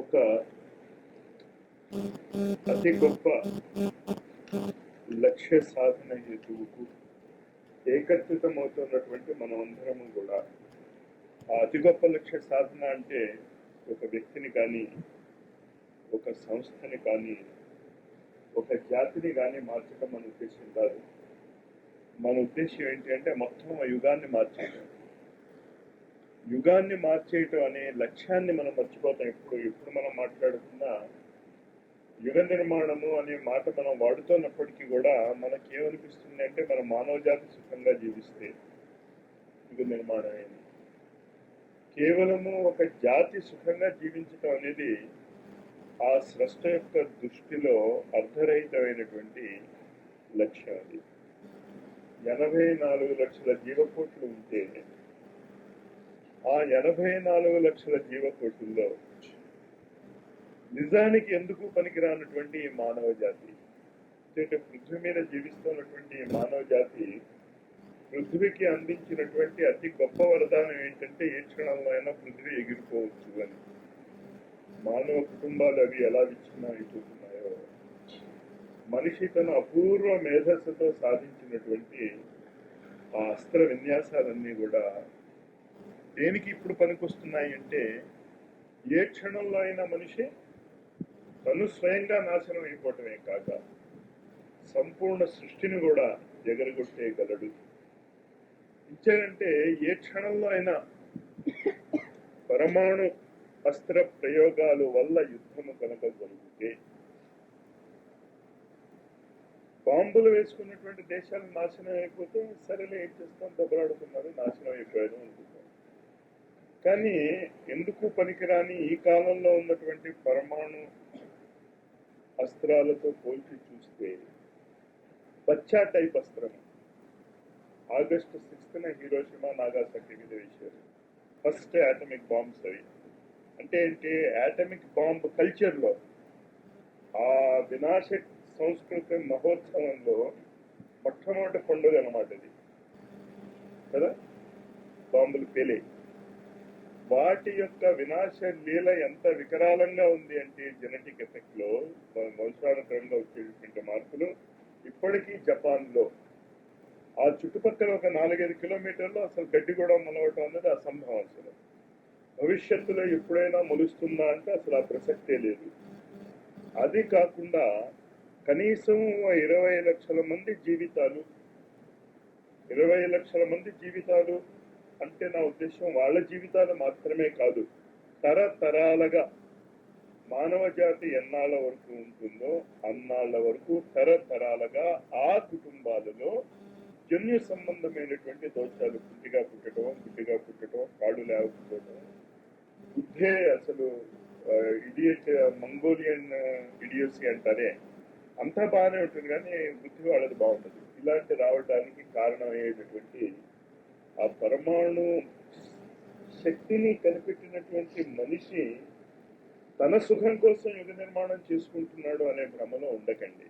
ఒక అతి గొప్ప లక్ష్య సాధన హేతువుకు ఏకత్రితమవుతున్నటువంటి మనమందరము కూడా ఆ అతి గొప్ప లక్ష్య సాధన అంటే ఒక వ్యక్తిని కానీ, ఒక సంస్థని కానీ, ఒక జాతిని కానీ మార్చడం మన ఉద్దేశం కాదు. మన ఉద్దేశం ఏంటి అంటే మొత్తం ఆ యుగాన్ని మార్చేయడం. యుగాన్ని మార్చేయటం అనే లక్ష్యాన్ని మనం మర్చిపోతాం. ఎప్పుడు మనం మాట్లాడుతున్న యుగ నిర్మాణము అనే మాట మనం వాడుతున్నప్పటికీ కూడా మనకేమనిపిస్తుంది అంటే మన మానవ జాతి సుఖంగా జీవిస్తే యుగ నిర్మాణం అయింది. కేవలము ఒక జాతి సుఖంగా జీవించటం అనేది ఆ స్రష్ట యొక్క దృష్టిలో అర్ధరహితమైనటువంటి లక్ష్యం. అది 84 లక్షల జీవకోట్లు ఉంటే ఆ 84 లక్షల జీవకోట్లలో నిజానికి ఎందుకు పనికిరానటువంటి ఈ మానవ జాతి, అంటే పృథ్వీ మీద జీవిస్తున్నటువంటి ఈ మానవ జాతి పృథ్వీకి అందించినటువంటి అతి గొప్ప వరదానం ఏంటంటే ఏ క్షణంలో అయినా పృథ్వీ ఎగిరిపోవచ్చు అని. మానవ కుటుంబాలు అవి ఎలా విచ్ఛిన్నమైపోతున్నాయో, మనిషి తన అపూర్వ మేధస్సుతో సాధించినటువంటి ఆ అస్త్ర విన్యాసాలన్నీ కూడా దేనికి ఇప్పుడు పనికొస్తున్నాయి అంటే ఏ క్షణంలో అయినా మనిషి తను స్వయంగా నాశనం అయిపోవటమే కాక సంపూర్ణ సృష్టిని కూడా ఎగరగొట్టేయగలడు. ఇచ్చారంటే ఏ క్షణంలో అయినా పరమాణు అస్త్ర ప్రయోగాల వల్ల యుద్ధము కనుక జరిగితే బాంబులు వేసుకున్నటువంటి దేశాలు నాశనం అయిపోతే సరేలే ఏం చేస్తాం, దెబ్బలాడుతున్నారు, నాశనం అయిపోయారు అనుకుంటాం. కానీ ఎందుకు పనికిరాని ఈ కాలంలో ఉన్నటువంటి పరమాణు అస్త్రాలతో పోల్చి చూస్తే బచ్చా టైప్ అస్త్రం ఆగస్టు 6న హిరోషిమా నాగాసాకి మీద వేశారు. ఫస్ట్ ఆటమిక్ బాంబ్స్ అవి. అంటే ఏంటి, ఆటమిక్ బాంబ్ కల్చర్లో ఆ వినాశ సంస్కృతి మహోత్సవంలో మొట్టమొదటి పండుగ అన్నమాట ఇది కదా. బాంబులు పేలే వాటి యొక్క వినాశ లీల ఎంత వికరాలంగా ఉంది అంటే జెనెటిక్ ఎఫెక్ట్ లో వంశానుక్రమంగా వచ్చేటువంటి మార్పులు ఇప్పటికీ జపాన్ లో ఆ చుట్టుపక్కల ఒక 4-5 కిలోమీటర్లు అసలు గడ్డి కూడా మొలవటం అన్నది అసంభవం. అసలు భవిష్యత్తులో ఎప్పుడైనా మొలుస్తుందా అంటే అసలు ఆ ప్రసక్తే లేదు. అది కాకుండా కనీసం 20 లక్షల మంది జీవితాలు, 20 లక్షల మంది జీవితాలు అంటే నా ఉద్దేశం వాళ్ళ జీవితాలు మాత్రమే కాదు, తరతరాలుగా మానవ జాతి ఎన్నాళ్ళ వరకు ఉంటుందో అన్నాళ్ళ వరకు తరతరాలుగా ఆ కుటుంబాలలో జన్యు సంబంధమైనటువంటి దోషాలు పుట్టిగా పుట్టడం, కాళ్ళు లేకపోవడం, బుద్ధే అసలు ఇడియట్ మంగోలియన్ ఇడియోసి అంటారే అంతా బాగానే ఉంటుంది కానీ బుద్ధి వాళ్ళది బాగుంటుంది. ఇలాంటి రావడానికి కారణమయ్యేటటువంటి ఆ పరమాణు శక్తిని కనిపెట్టినటువంటి మనిషి తన సుఖం కోసం యుగ నిర్మాణం చేసుకుంటున్నాడు అనే భ్రమలో ఉండకండి.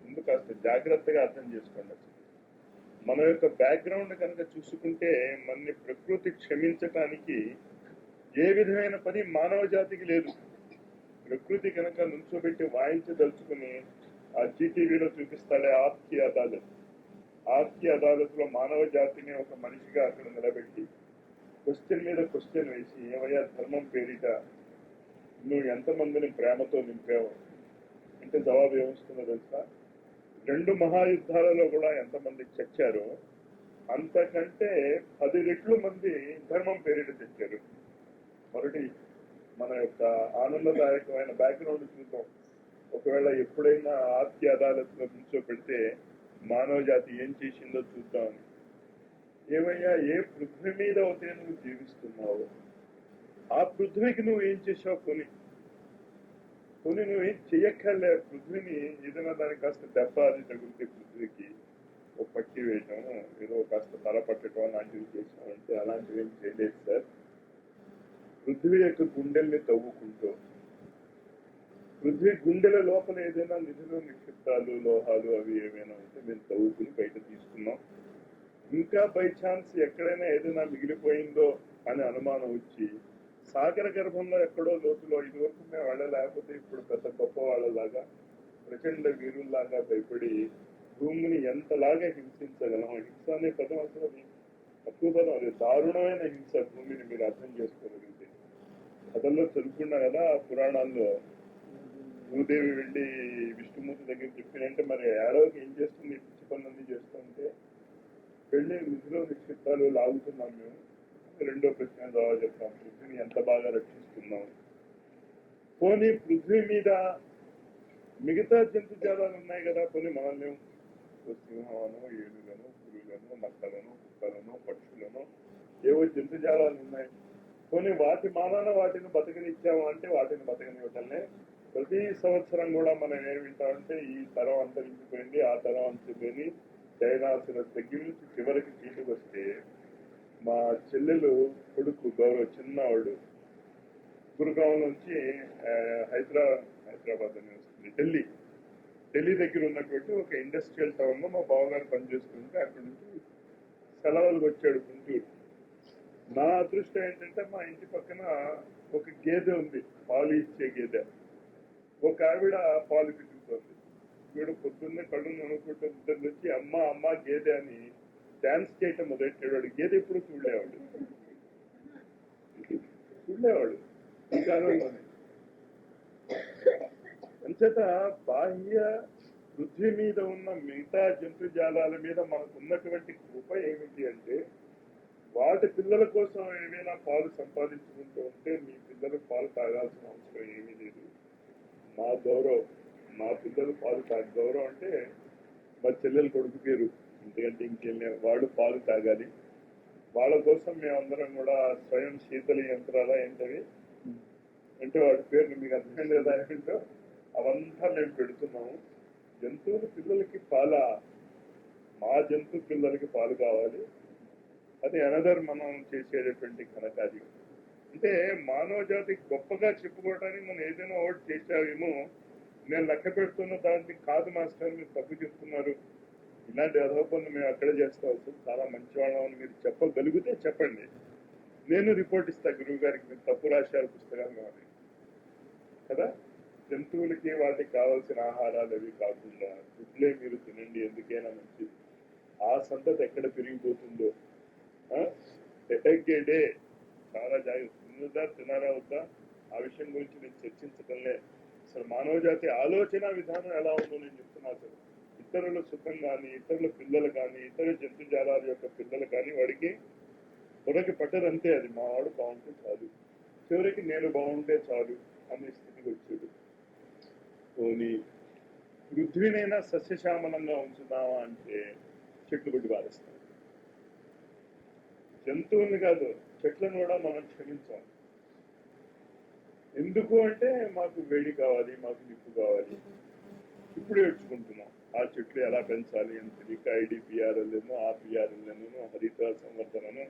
ముందు కాస్త జాగ్రత్తగా అర్థం చేసుకోండి. మన యొక్క బ్యాక్గ్రౌండ్ కనుక చూసుకుంటే మన ప్రకృతి క్షమించటానికి ఏ విధమైన పని మానవ జాతికి లేదు. ప్రకృతి కనుక నుంచోబెట్టి వాయించదలుచుకుని ఆ జీటీవీలో చూపిస్తాడే ఆప్కి అదాలత్ లో మానవ జాతిని ఒక మనిషిగా అక్కడ నిలబెట్టి క్వశ్చన్ మీద క్వశ్చన్ వేసి ఏమయ్యా ధర్మం పేరిట నువ్వు ఎంతమందిని ప్రేమతో నింపావు అంటే జవాబు ఏమొస్తుందో తెలుసా? 2 మహాయుద్ధాలలో కూడా ఎంతమంది చచ్చారో అంతకంటే 10 రెట్లు మంది ధర్మం పేరిట చచ్చారు. మొదటి మన యొక్క ఆనందదాయకమైన బ్యాక్గ్రౌండ్ చూద్దాం. ఒకవేళ ఎప్పుడైనా ఆస్తి అదాలత్లో కూర్చోబెడితే మానవ జాతి ఏం చేసిందో చూద్దామని. ఏమయ్యా, ఏ పృథ్వీ మీద అయితే నువ్వు జీవిస్తున్నావు ఆ పృథ్వీకి నువ్వు ఏం చేసావు? కొన్ని నువ్వేం చెయ్యక్కర్లే. పృథ్వీని ఏదైనా దానికి కాస్త దెబ్బ అది తగిలితే పృథ్వీకి ఒక పట్టి వేయటం, ఏదో కాస్త తల పట్టడం అలాంటివి చేసామంటే అలాంటివి ఏం చేయలేదు సార్. పృథ్వీ యొక్క గుండెల్ని తవ్వుకుంటూ పృథ్వీ గుండెల లోపల ఏదైనా నిధులు నిక్షిప్తాలు లోహాలు అవి ఏమైనా ఉంటే మేము తవ్వుకుని బయట తీసుకున్నాం. ఇంకా బై ఛాన్స్ ఎక్కడైనా ఏదైనా మిగిలిపోయిందో అని అనుమానం వచ్చి సాగర గర్భంలో ఎక్కడో లోతులో ఇదివరకు మేము వెళ్ళలేకపోతే ఇప్పుడు పెద్ద గొప్ప వాళ్ళలాగా ప్రచండ వీరుల్లాగా భయపడి భూమిని ఎంతలాగా హింసించగలం. హింస అనే పదం అసలు అది తక్కువ పదం, అది దారుణమైన హింస. భూమిని మీరు అర్థం చేసుకోగలిగితే కథల్లో చదువుకున్నా కదా పురాణాల్లో. భూదేవి వెళ్ళి విష్ణుమూర్తి దగ్గర చెప్పినంటే మరి ఏడవకి ఏం చేస్తుంది, పిచ్చి పనులన్నీ చేస్తుంటే వెళ్ళి నిధిలో నిక్షిప్తాలు లాగుతున్నాం మేము. రెండో ప్రశ్న జవాబు చెప్తాం, పృథ్వీని ఎంత బాగా రక్షిస్తున్నాం. పోనీ పృథ్వీ మీద మిగతా జంతు జాలాలు ఉన్నాయి కదా, కొన్ని మనల్ని సింహమను, ఏనుగను, పులులను, నక్కలను, కుక్కలను, పక్షులను, ఏవో జంతు జాలాలు ఉన్నాయి. కొన్ని వాటి మానాన వాటిని బతకనిచ్చాము అంటే వాటిని బతకనివ్వటంలే. ప్రతి సంవత్సరం కూడా మనం ఏం వింటామంటే ఈ తరం అంతరించిపోయింది, ఆ తరం అంతరించిపోయింది, చైనాసుల దగ్గర నుంచి చివరికి చీటుకు వస్తే మా చెల్లెలు కొడుకు గౌరవ్ చిన్నవాడు గురుగావ్ నుంచి హైదరాబాద్ అని వస్తుంది, ఢిల్లీ దగ్గర ఉన్నటువంటి ఒక ఇండస్ట్రియల్ టౌన్ లో మా బావగారు పనిచేస్తుంటే అక్కడి నుంచి సెలవులకు వచ్చాడు గుంటూరు. నా అదృష్టం ఏంటంటే మా ఇంటి పక్కన ఒక గేదె ఉంది, పాలు ఇచ్చే గేదె. ఒక ఆవిడ పాలు పితుకుతుంది. వీడు పొద్దున్నే కళ్ళు ననుకుంటూ ఇద్దరు వచ్చి అమ్మ అమ్మ గేదె అని డాన్స్ చేయటం మొదలెట్టాడు. గేదె ఎప్పుడు చూడలేవాడు ఈ కాలంలోనే. అంచేత బాహ్య పృథ్వీ మీద ఉన్న మిగతా జంతుజాలాల మీద మనకు ఉన్నటువంటి కృప ఏమిటి అంటే వాటి పిల్లల కోసం ఏమైనా పాలు సంపాదించుకుంటూ ఉంటే మీ పిల్లలు పాలు తాగాల్సిన అవసరం ఏమీ లేదు. మా గౌరవం, మా పిల్లలు పాలు తాగి గౌరవం అంటే మా చెల్లెలు కొడుకు పేరు, ఎందుకంటే ఇంకేం వాడు పాలు తాగాలి. వాళ్ళ కోసం మేమందరం కూడా స్వయం శీతల యంత్రాల ఏంటవి అంటే వాడి పేరు మీకు అర్థమైంది కదా ఏంటో అవంతా మేము పెడుతున్నాము. జంతువుల పిల్లలకి మా జంతు పిల్లలకి పాలు కావాలి. అది అనదర్ మనం చేసేటటువంటి ఘనకార్యం. అంటే మానవ జాతికి గొప్పగా చెప్పుకోవడానికి మనం ఏదైనా ఒకటి చేసావేమో నేను లెక్క పెడుతున్న దానికి కాదు మాస్టర్, మీరు తప్పు చెప్తున్నారు, ఇలాంటి అధోపనులు మేము అక్కడే చేసుకోవచ్చు, చాలా మంచివాళ్ళం అని మీరు చెప్పగలిగితే చెప్పండి, నేను రిపోర్ట్ ఇస్తా గురువు గారికి, మీరు తప్పు రాశారు పుస్తకాలు అని కదా. జంతువులకి వాటికి కావాల్సిన ఆహారాలు అవి కాకుండా గుడ్లే మీరు తినండి, ఎందుకైనా మంచిది. ఆ సంతతి ఎక్కడ పెరిగిపోతుందో ఎటెక్కేడే చాలా జాగ్రత్త. తినారా వద్దా ఆ విషయం గురించి నేను చర్చించడంలే. అసలు మానవ జాతి ఆలోచన విధానం ఎలా ఉందో నేను చెప్తున్నా. అసలు ఇతరుల సుఖం కానీ, ఇతరుల పిల్లలు కానీ, ఇతర జంతు జాలాల యొక్క పిల్లలు కానీ వాడికి పట్టదంతే. అది మా వాడు బాగుంటే చాలు, చివరికి నేను బాగుంటే చాలు అనే స్థితికి వచ్చాడు. పోనీ పృథ్వీనైనా సస్యశ్యామలంగా ఉంచుదామా అంటే చెట్లు కొట్టి పారేస్తాం. జంతువుల్ని కాదు, చెట్లను కూడా మనం క్షమించాలి. ఎందుకు అంటే మాకు వేడి కావాలి, మాకు నిప్పు కావాలి. ఇప్పుడు ఏడ్చుకుంటున్నాం ఆ చెట్లు ఎలా పెంచాలి అని తెలియక ఐడిపిఆర్ఎల్ను, ఆర్పిఆర్ఎల్ను, హరిత సంవర్ధనను,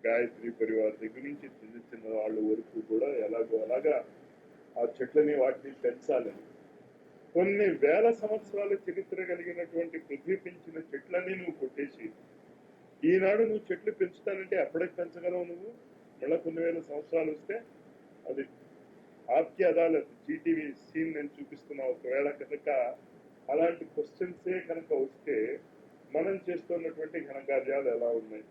గాయత్రి పరివార్ దగ్గర నుంచి చిన్న చిన్న వాళ్ళ వరకు కూడా అలాగా ఆ చెట్లని వాటిని పెంచాలని కొన్ని వేల సంవత్సరాల చరిత్ర కలిగినటువంటి పృథ్వీ పెంచిన చెట్లన్నీ నువ్వు కొట్టేసి ఈనాడు నువ్వు చెట్లు పెంచుతానంటే అప్పటికి పెంచగలవు నువ్వు. మళ్ళీ కొన్ని వేల సంవత్సరాలు వస్తే అది ఆప్కి అదాలత్ జీటీవీ సీన్ నేను చూపిస్తున్నా. ఒకవేళ కనుక అలాంటి క్వశ్చన్సే కనుక వస్తే మనం చేస్తున్నటువంటి ఘనకార్యాలు ఎలా ఉన్నాయి.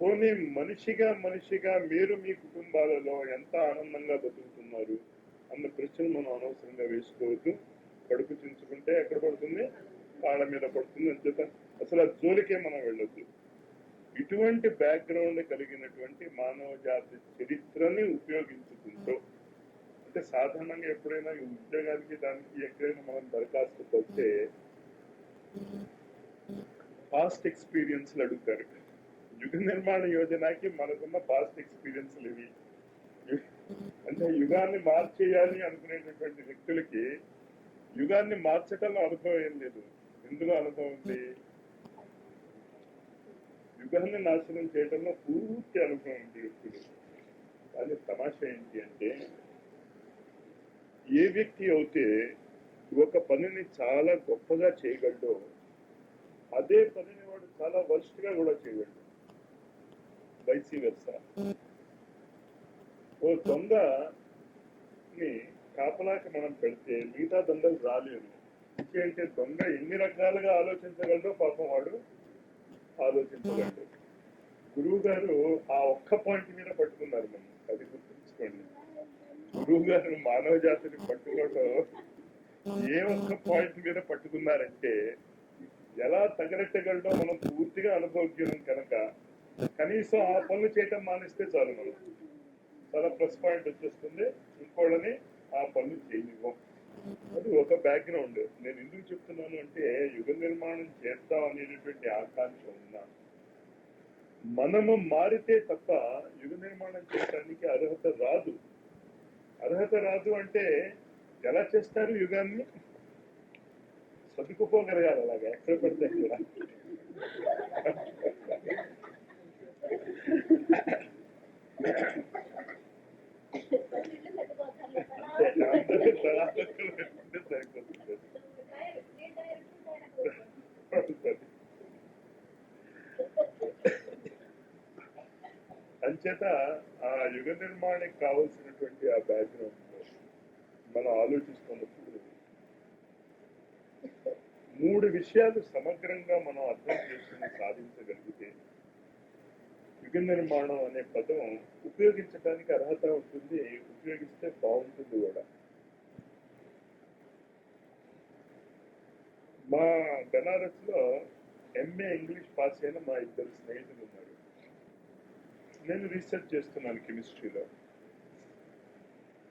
పోనీ మనిషిగా మీరు మీ కుటుంబాలలో ఎంత ఆనందంగా బతుకుతున్నారు అన్న ప్రశ్నలు మనం అనవసరంగా వేసుకోవద్దు. కడుపు చించుకుంటే ఎక్కడ పడుతుంది? కాళ్ళ మీద పడుతుంది. అంచేత అసలు ఆ జోలికే మనం వెళ్ళొద్దు. ఇటువంటి బ్యాక్గ్రౌండ్ కలిగినటువంటి మానవ జాతి చరిత్రని ఉపయోగించుకుంటూ, అంటే సాధారణంగా ఎప్పుడైనా ఈ ఉద్యోగానికి దానికి ఎక్కడైనా మనం దరఖాస్తు వస్తే పాస్ట్ ఎక్స్పీరియన్స్లు అడుగుతారు. యుగ నిర్మాణ యోజనకి మనకున్న పాస్ట్ ఎక్స్పీరియన్స్లు ఇవి. అంటే యుగాన్ని మార్చేయాలి అనుకునేటటువంటి వ్యక్తులకి యుగాన్ని మార్చటంలో అనుభవం ఏం లేదు. ఎందులో అనుభవం ఉంది? యుగాన్ని నాశనం చేయడంలో పూర్తి అనుభవం ఉంది వ్యక్తులు. కానీ తమాషా ఏంటి అంటే, ఏ వ్యక్తి అయితే ఒక పనిని చాలా గొప్పగా చేయగలడో అదే పనిని వాడు చాలా వర్స్ట్ గా కూడా చేయగలడు. వైసీ వెర్సా. ఓ దొంగని కాపలాకి మనం పెడితే మిగతా దొంగలు రాలేరు. అంటే దొంగ ఎన్ని రకాలుగా ఆలోచించగలడో పాపం వాడు ఆలోచించగలడు. గురువు గారు ఆ ఒక్క పాయింట్ మీద పట్టుకున్నారు. మనం అది గుర్తుంచుకోండి. గురువు గారు మానవ జాతిని పట్టుకోవడం ఏ ఒక్క పాయింట్ మీద పట్టుకున్నారంటే, ఎలా తగలెట్టగలడో మనం పూర్తిగా అనుభవజ్ఞం కనుక కనీసం ఆ పనులు చేయటం మానేస్తే చాలు, మనం చాలా ప్లస్ పాయింట్ వచ్చేస్తుంది. ఇంకోళ్ళని ఆ పనులు చేయనివ్వం. అది ఒక బ్యాక్గ్రౌండ్. నేను ఎందుకు చెప్తున్నాను అంటే, యుగ నిర్మాణం చేద్దాం అనేటువంటి ఆకాంక్ష ఉన్నా మనము మారితే తప్ప యుగ నిర్మాణం చేయడానికి అర్హత రాదు. అర్హత రాదు అంటే ఎలా చేస్తారు? యుగాన్ని సర్దుకుపోగలగాలి. అలాగా ఎక్కడ పడితే అక్కడ. అంచేత ఆ యుగ నిర్మాణానికి కావలసినటువంటి ఆ బ్యాక్గ్రౌండ్ లో మనం ఆలోచిస్తున్నప్పుడు 3 విషయాలు సమగ్రంగా మనం అర్థం చేసుకుని సాధించగలిగితే యుగ నిర్మాణం అనే పదం ఉపయోగించడానికి అర్హత ఉంటుంది. ఉపయోగిస్తే బాగుంటుంది కూడా. మా బెనారస్ లో ఎంఏ ఇంగ్లీష్ పాస్ అయిన మా 2 స్నేహితులు ఉన్నారు. నేను రీసెర్చ్ చేస్తున్నాను కెమిస్ట్రీలో.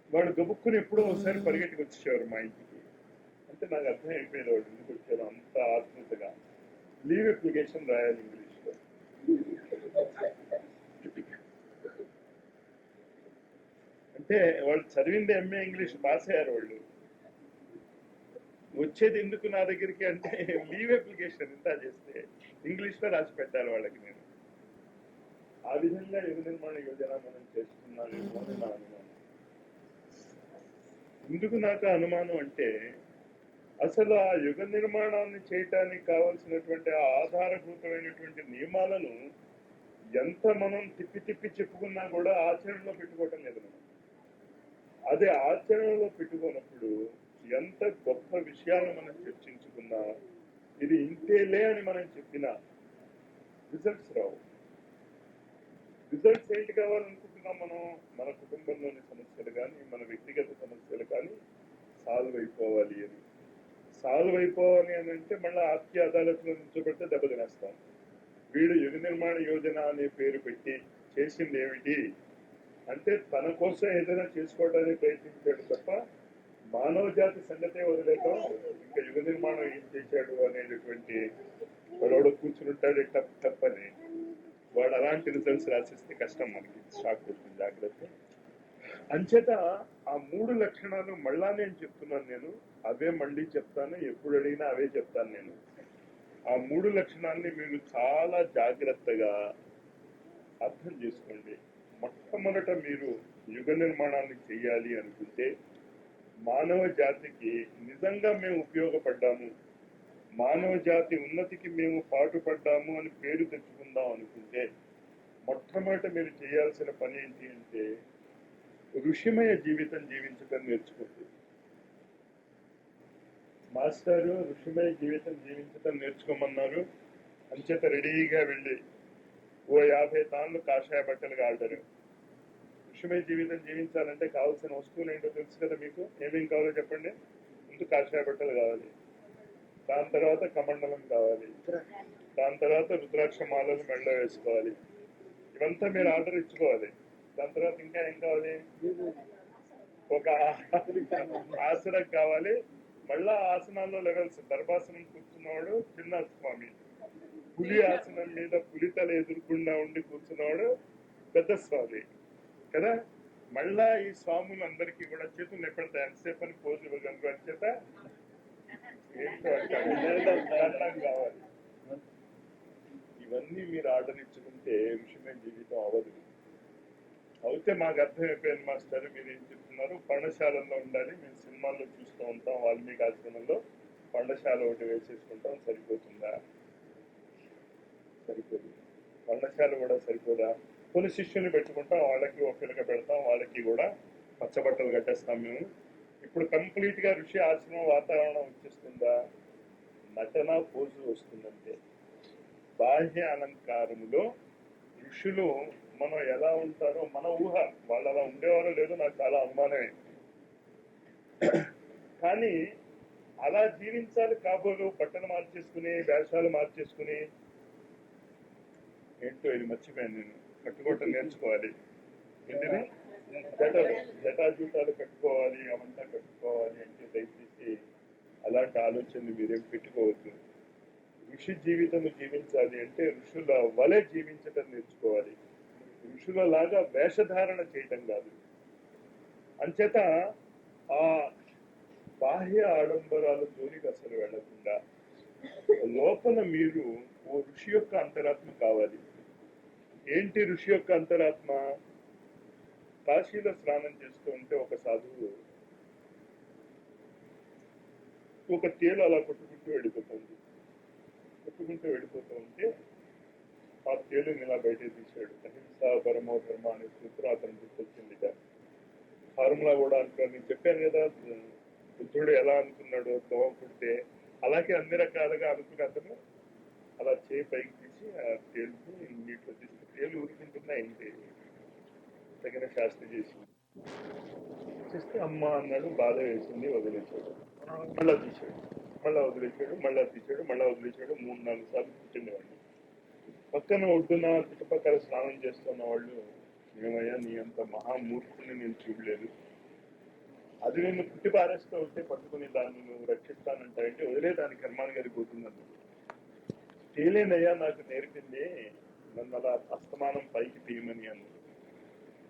వాడు గబుక్కుని ఎప్పుడో ఒకసారి పరిగెట్టుకు వచ్చేవారు మా ఇంటికి. అంటే నాకు అర్థం అయిపోయేది వాడు ఎందుకు వచ్చారు అంత ఆత్మీయతగా. లీవ్ అప్లికేషన్ రాయాలి ఇంగ్లీష్ లో. అంటే వాళ్ళు చదివింది ఎంఏ ఇంగ్లీష్, పాస్ అయ్యారు వాళ్ళు. వచ్చేది ఎందుకు నా దగ్గరికి అంటే, లీవ్ అప్లికేషన్ ఇంత చేస్తే ఇంగ్లీష్ లో రాసి పెట్టాలి వాళ్ళకి. నేను ఆ విధంగా యుగ నిర్మాణ యోజన మనం చేస్తున్నామేమో అని నా అనుమానం. ఎందుకు నాకు అనుమానం అంటే, అసలు ఆ యుగ నిర్మాణాన్ని చేయటానికి కావలసినటువంటి ఆ ఆధారభూతమైనటువంటి నియమాలను ఎంత మనం తిప్పి చెప్పుకున్నా కూడా ఆచరణలో పెట్టుకోవటం లేదు మనం. అదే ఆచరణలో పెట్టుకున్నప్పుడు ఎంత గొప్ప విషయాలు మనం చర్చించుకున్నా, ఇది ఇంతేలే అని మనం చెప్పినా రిజల్ట్స్ రావు. రిజల్ట్స్ ఏంటి కావాలనుకుంటున్నాం మనం? మన కుటుంబంలోని సమస్యలు కానీ, మన వ్యక్తిగత సమస్యలు కానీ సాల్వ్ అయిపోవాలి అని. సాల్వ్ అయిపోవాలి అని అంటే మళ్ళీ ఆస్తి అదాలత్లో నుంచోబెడితే దెబ్బ తినేస్తాం. వీడు యుగ నిర్మాణ యోజన అనే పేరు పెట్టి చేసింది ఏమిటి అంటే, తన కోసం ఏదైనా చేసుకోవడానికి ప్రయత్నించాడు తప్ప మానవ జాతి సంగతే వదిలేతాం. ఇంకా యుగ నిర్మాణం ఏం చేశాడు అనేటటువంటి వాడు కూర్చుని ఉంటాడు తప్పని. వాడు అలాంటి రిజల్ట్స్ రాసిస్తే కష్టం, మనకి షాక్ కొడుతుంది. జాగ్రత్త. అంచేత ఆ 3 లక్షణాలు మళ్ళా నేను చెప్తున్నాను. నేను అవే మళ్ళీ చెప్తాను, ఎప్పుడు అడిగినా అవే చెప్తాను. నేను ఆ 3 లక్షణాలని మీరు చాలా జాగ్రత్తగా అర్థం చేసుకోండి. మొట్టమొదట మీరు యుగ నిర్మాణాన్ని చెయ్యాలి అనుకుంటే, మానవ జాతికి నిజంగా మేము ఉపయోగపడ్డాము, మానవ జాతి ఉన్నతికి మేము పాటుపడ్డాము అని పేరు తెచ్చుకుందాం అనుకుంటే, మొట్టమొదట మీరు చేయాల్సిన పని ఏంటి అంటే, ఋషిమయ జీవితం జీవించడం నేర్చుకోండి. మాస్టారు ఋషిమయ జీవితం జీవించడం నేర్చుకోమన్నారు, అంచేత రెడీగా వెళ్ళి ఓ 50 తాన్లు కాషాయ బట్టలుగా ఆర్డర్. ఋషిమయ జీవితం జీవించాలంటే కావాల్సిన వస్తువులు ఏంటో తెలుసు కదా మీకు. ఏమేమి కావాలో చెప్పండి. ముందు కాషాయ బట్టలు కావాలి, దాని తర్వాత కమండలం కావాలి, దాని తర్వాత రుద్రాక్ష మాలలు మెడలో వేసుకోవాలి. ఇవంతా మీరు ఆర్డర్ ఇచ్చుకోవాలి. దాని తర్వాత ఇంకా ఏం కావాలి? ఒక ఆసనం కావాలి. మళ్ళా ఆసనాల్లో లెవెల్స్. దర్భాసనం కూర్చున్నవాడు చిన్న స్వామి, పులి ఆసనం మీద పులి తల ఎదురుకుండా ఉండి కూర్చున్నవాడు పెద్ద స్వామి కదా. మళ్ళా ఈ స్వాములందరికీ కూడా చేతులు ఎప్పుడైతే ఎంతసేపు అని పోజు ఇవ్వగలరు అని చేత ఏంటో దండం కావాలి. ఇవన్నీ మీరు ఆర్డర్ ఇచ్చుకుంటే ఋషిమయ జీవితం అవ్వదు. అయితే మాకు అర్థమైపోయింది మాస్టర్, మీరు ఏం చెప్తున్నారు, పర్ణశాలలో ఉండాలి. మేము సినిమాల్లో చూస్తూ ఉంటాం, వాల్మీకి ఆశ్రమంలో పర్ణశాల ఒకటి వేసేసుకుంటాం, సరిపోతుందా? సరిపోదు. పర్ణశాల కూడా సరిపోదా? కొన్ని శిష్యుని పెట్టుకుంటాం, వాళ్ళకి ఒక పిలక పెడతాం, వాళ్ళకి కూడా పచ్చబట్టలు కట్టేస్తాం మేము. ఇప్పుడు కంప్లీట్ గా ఋషి ఆశ్రమం వాతావరణం వచ్చేస్తుందా? నటన పోజు వస్తుందంటే. బాహ్య అలంకారములో ఋషులు మనం ఎలా ఉంటారో మన ఊహ. వాళ్ళు అలా ఉండేవారో లేదో నాకు చాలా అనుమానమే. కానీ అలా జీవించాలి కాబోలు. బట్టలు మార్చేసుకుని, వేషాలు మార్చేసుకుని, ఏంటో ఇది మర్చిపోయాను నేను, కట్టుకోవటం నేర్చుకోవాలి. ఏంటిది? జటాజూటాలు కట్టుకోవాలి, అవంతా కట్టుకోవాలి అంటే దయచేసి అలాంటి ఆలోచనలు మీరేం పెట్టుకోవద్దు. ఋషి జీవితం జీవించాలి అంటే ఋషుల వలె జీవించటం నేర్చుకోవాలి. ఋషుల లాగా వేషధారణ చేయటం కాదు. అంచేత ఆ బాహ్య ఆడంబరాల జోలికి అసలు వెళ్లకుండా లోపల మీరు ఓ ఋషి యొక్క అంతరాత్మ కావాలి. ఏంటి ఋషి యొక్క అంతరాత్మ? కాశీలో స్నానం చేస్తూ ఉంటే ఒక సాధువు ఒక తేలు అలా కొట్టుకుంటూ వెళ్ళిపోతుంది. కొట్టుకుంటూ వెళ్ళిపోతూ ఉంటే ఆ తేలుని ఇలా బయటకు తీశాడు. అహింసా పరమో ధర్మ అనే సూత్రం అతను గుర్తొచ్చింది. ఫార్ములా కూడా అనుకున్నాను. నేను చెప్పాను కదా, బుద్ధుడు ఎలా అనుకున్నాడు దోమ పుడితే, అలాగే అన్ని రకాలుగా అనుకుని అతను అలా చేయి పైకి తీసి ఆ తేలుని నీటిలో తీసి, తేలు ఊరుకుంటున్నా ఏంటి తగిన శాస్త్రి చేస్తే అమ్మ అన్నాడు. బాధ వేసింది, వదిలేశాడు. మళ్ళా తీశాడు, మళ్ళా వదిలేశాడు, మళ్ళా తీశాడు, మళ్ళా వదిలేశాడు. 3-4 సార్లు పుట్టిండేవాళ్ళు. పక్కన ఒడ్డున చుట్టుపక్కల స్నానం చేస్తున్న వాళ్ళు, ఏమయ్యా నీ అంత మహామూర్తిని నేను చూడలేదు, అది నిన్ను పుట్టి పారేస్తూ ఉంటే పట్టుకుని దాన్ని నువ్వు రక్షిస్తానంటే వదిలేదాన్ని కర్మాన్ని గడిపోతుందని. తేలేనయ్యా నాకు నేర్పింది, నన్ను అలా అస్తమానం పైకి తీయమని అన్నది.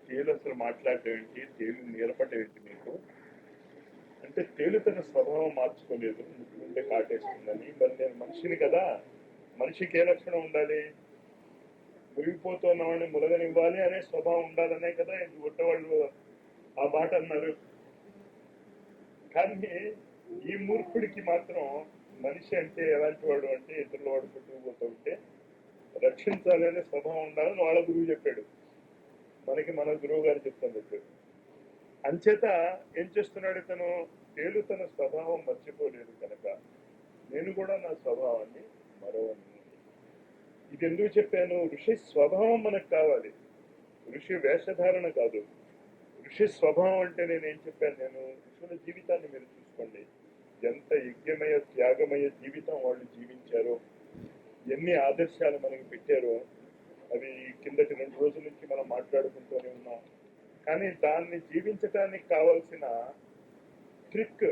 తేలు అసలు మాట్లాడటం ఏంటి, తేలు నేర్పటం ఏంటి మీకు అంటే, తేలు తన స్వభావం మార్చుకోలేదు, ముట్టుకుంటే కాటేస్తుందని. మరి నేను మనిషిని కదా, మనిషికి ఏ లక్షణం ఉండాలి? మురిగిపోతున్న వాడిని ములగనివ్వాలి అనే స్వభావం ఉండాలనే కదా గుట్టవాళ్ళు ఆ మాట అన్నారు. కానీ ఈ మూర్ఖుడికి మాత్రం మనిషి అంటే ఎలాంటి వాడు అంటే, ఇతరుల వాడు కొట్టుకుపోతూ ఉంటే రక్షించాలనే స్వభావం ఉండాలని వాళ్ళ గురువు చెప్పాడు. మనకి మన గురువు గారు చెప్తాను. అంచేత ఏం చేస్తున్నాడు ఇతను? తేలు తన స్వభావం మర్చిపోలేదు కనుక నేను కూడా నా స్వభావాన్ని మరవను. ఇది ఎందుకు చెప్పాను? ఋషి స్వభావం మనకు కావాలి, ఋషి వేషధారణ కాదు. ఋషి స్వభావం అంటే నేనేం చెప్పాను? నేను ఋషుల జీవితాన్ని మీరు చూసుకోండి. ఎంత యజ్ఞమయ త్యాగమయ జీవితం వాళ్ళు జీవించారో, ఎన్ని ఆదర్శాలు మనకి పెట్టారో, అవి కిందటి 2 రోజుల నుంచి మనం మాట్లాడుకుంటూనే ఉన్నాం. కానీ దాన్ని జీవించటానికి కావాల్సిన ట్రిక్,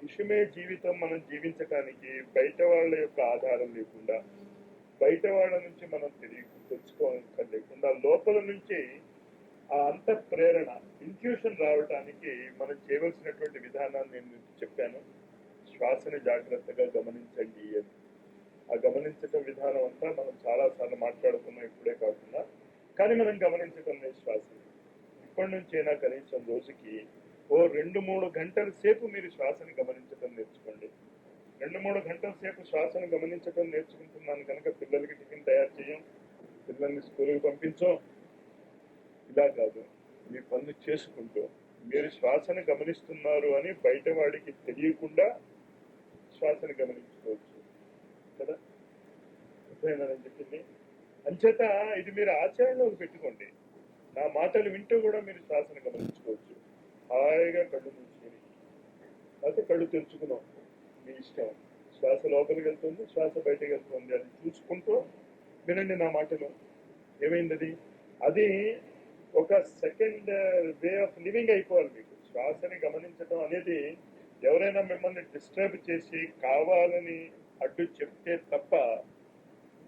ఋషిమయ జీవితం మనం జీవించటానికి బయట వాళ్ళ యొక్క ఆధారం లేకుండా, బయట వాళ్ళ నుంచి మనం తెలుసుకోలేకుండా, లోపల నుంచి ఆ అంత ప్రేరణ, ఇంట్యూషన్ రావటానికి మనం చేయవలసినటువంటి విధానాన్ని నేను చెప్పాను. శ్వాసని జాగ్రత్తగా గమనించండి అని. ఆ గమనించటం విధానం అంతా మనం చాలాసార్లు మాట్లాడుకున్నాం ఇప్పుడే కాకుండా. కానీ మనం గమనించటం లేదు శ్వాసని. ఇప్పటి నుంచైనా కనీసం రోజుకి ఓ 2-3 గంటల సేపు మీరు శ్వాసని గమనించటం నేర్చుకోండి. 2-3 గంటల సేపు శ్వాసను గమనించటం నేర్చుకుంటున్నాను కనుక పిల్లలకి టిఫిన్ తయారు చేయం, పిల్లల్ని స్కూల్కి పంపించం, ఇలా కాదు. మీ పనులు చేసుకుంటూ మీరు శ్వాసను గమనిస్తున్నారు అని బయట వాడికి తెలియకుండా శ్వాసను గమనించుకోవచ్చు కదా. అర్థమైందని చెప్పింది. అంచేత ఇది మీరు ఆచరణలోకి పెట్టుకోండి. నా మాటలు వింటూ కూడా మీరు శ్వాసను గమనించుకోవచ్చు. హాయిగా కళ్ళు మూసుకొని లేకపోతే కళ్ళు తెరుచుకున్నాం, మీ ఇష్టం. శ్వాస లోపలికి వెళ్తుంది, శ్వాస బయటకు వెళ్తుంది, అది చూసుకుంటూ వినండి నా మాటలు. ఏమైంది అది? అది ఒక సెకండ్ వే ఆఫ్ లివింగ్ అయిపోవాలి మీకు. శ్వాసని గమనించడం అనేది ఎవరైనా మిమ్మల్ని డిస్టర్బ్ చేసి కావాలని అడ్డు చెప్తే తప్ప,